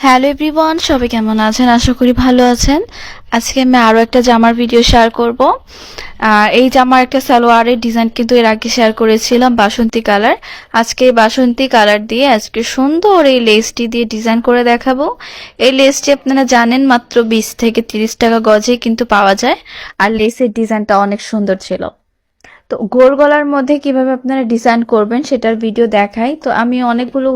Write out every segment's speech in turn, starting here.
Hello everyone, সবাই কেমন আছেন? আশা করি ভালো আছেন। আজকে আমি আরও একটা জামার ভিডিও শেয়ার করব। আর এই জামার একটা সালোয়ারের ডিজাইন কিন্তু এর আগে শেয়ার করেছিলাম, বাসন্তী কালার। আজকে এই বাসন্তী কালার দিয়ে আজকে সুন্দর এই লেসটি দিয়ে ডিজাইন করে দেখাবো। এই লেসটি আপনারা জানেন মাত্র 20 থেকে 30 টাকা গজে কিন্তু পাওয়া যায়। আর লেসের ডিজাইনটা অনেক সুন্দর ছিল। তো গোল গলার মধ্যে কিভাবে আপনারা ডিজাইন করবেন সেটার ভিডিও দেখাই। তো আমি অনেকগুলো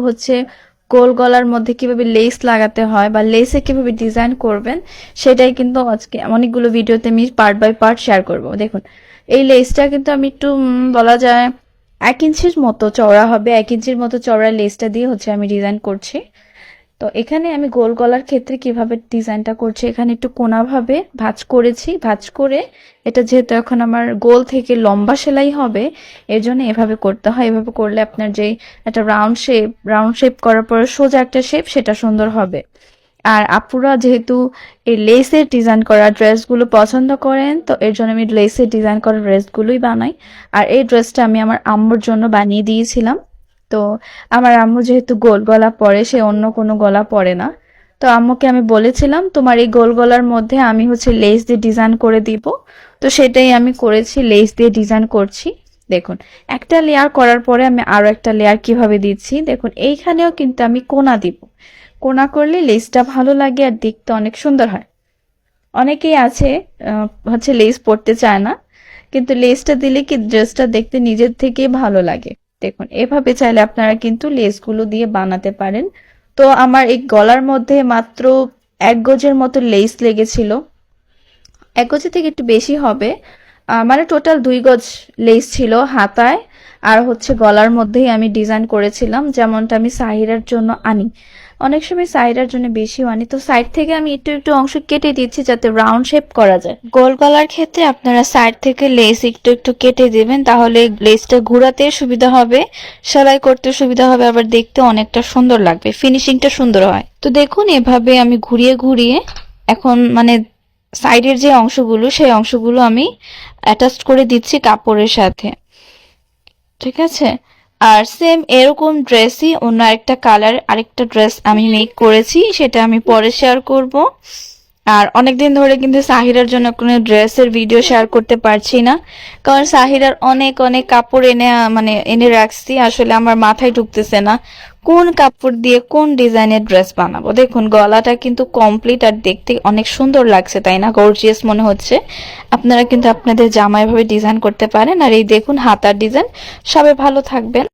গোল গলার মধ্যে কিভাবে লেস লাগাতে হয় বা লেসে কিভাবে ডিজাইন করবেন সেটাই কিন্তু আজকে অনেকগুলো ভিডিওতে আমি পার্ট বাই পার্ট শেয়ার করব। দেখুন, এই লেসটা কিন্তু আমি একটু বলা যায় 1 ইঞ্চির মতো চওড়া হবে। 1 ইঞ্চির মতো চওড়া লেসটা দিয়ে আমি ডিজাইন করছি। তো এখানে আমি গোল গলার ক্ষেত্রে কিভাবে ডিজাইনটা করছি, এখানে একটু কোনাভাবে ভাঁজ করেছি। ভাঁজ করে এটা যেহেতু এখন আমার গোল থেকে লম্বা সেলাই হবে, এর জন্য এভাবে করতে হয়। এভাবে করলে আপনার যে একটা রাউন্ড শেপ করার পরে সোজা একটা শেপ, সেটা সুন্দর হবে। আর আপুরা যেহেতু এই লেসের ডিজাইন করা ড্রেসগুলো পছন্দ করেন, তো এর জন্য আমি লেসের ডিজাইন করা ড্রেসগুলোই বানাই। আর এই ড্রেসটা আমি আমার আম্মুর জন্য বানিয়ে দিয়েছিলাম। তো আমার আম্মু যেহেতু গোল গলা পরে, সে অন্য কোনো গলা পরে না। তো আম্মুকে আমি বলেছিলাম তোমার এই গোল গলার মধ্যে আমি লেস দিয়ে ডিজাইন করে দিব। তো সেটাই আমি করেছি, লেস দিয়ে ডিজাইন করছি। দেখুন, একটা লেয়ার করার পরে আমি আরো একটা লেয়ার কিভাবে দিচ্ছি দেখুন। এইখানেও কিন্তু আমি কোনা দিব। কোনা করলে লেসটা ভালো লাগে আর দেখতে অনেক সুন্দর হয়। অনেকেই আছে লেস পরতে চায় না, কিন্তু লেসটা দিলে কি ড্রেসটা দেখতে নিজের থেকেই ভালো লাগে। দেখুন, এভাবে চাইলে আপনারা কিন্তু লেসগুলো দিয়ে বানাতে পারেন। তো আমার এই গলার মধ্যে মাত্র 1 গজের মতো লেস লেগেছিল। 1 গজের থেকে একটু বেশি হবে। মানে টোটাল 2 গজ লেস ছিল হাতায় আর গলার মধ্যেই আমি ডিজাইন করেছিলাম, যেমনটা আমি সাহিরার জন্য আনি। অনেক সময় সাইডার জন্য বেশি আনি, তো সাইড থেকে আমি একটু একটু অংশ কেটে দিচ্ছি যাতে রাউন্ড শেপ করা যায়। গোল গলার ক্ষেত্রে আপনারা সাইড থেকে লেস একটু একটু কেটে দেবেন, তাহলে লেসটা ঘোরাতে সুবিধা হবে, সেলাই করতে সুবিধা হবে, আবার দেখতে অনেকটা সুন্দর লাগবে, ফিনিশিংটা সুন্দর হয়। তো দেখুন, এভাবে আমি ঘুরিয়ে ঘুরিয়ে এখন সাইডের যে অংশগুলো সেই অংশগুলো আমি অ্যাটাচ করে দিচ্ছি কাপড়ের সাথে। ঠিক আছে। আর সেম এরকম ড্রেসই অন্য আরেকটা ড্রেস আমি মেক করেছি, সেটা আমি পরে শেয়ার করব। আর অনেকদিন ধরে কিন্তু সাহিরার জন্য কোনো ড্রেসের ভিডিও শেয়ার করতে পারছি না, কারণ সাহিরার অনেক অনেক কাপড় এনে রাখছি। আসলে আমার মাথায় ঢুকতেছে না কোন কাপড় দিয়ে কোন ডিজাইনের ড্রেস বানাবো। দেখুন, গলাটা কিন্তু কমপ্লিট আর দেখতে অনেক সুন্দর লাগছে, তাই না? গর্জিয়াস মনে হচ্ছে। আপনারা কিন্তু আপনাদের জামা এভাবে ডিজাইন করতে পারেন। আর এই দেখুন হাতার ডিজাইন। সবাই ভালো থাকবেন।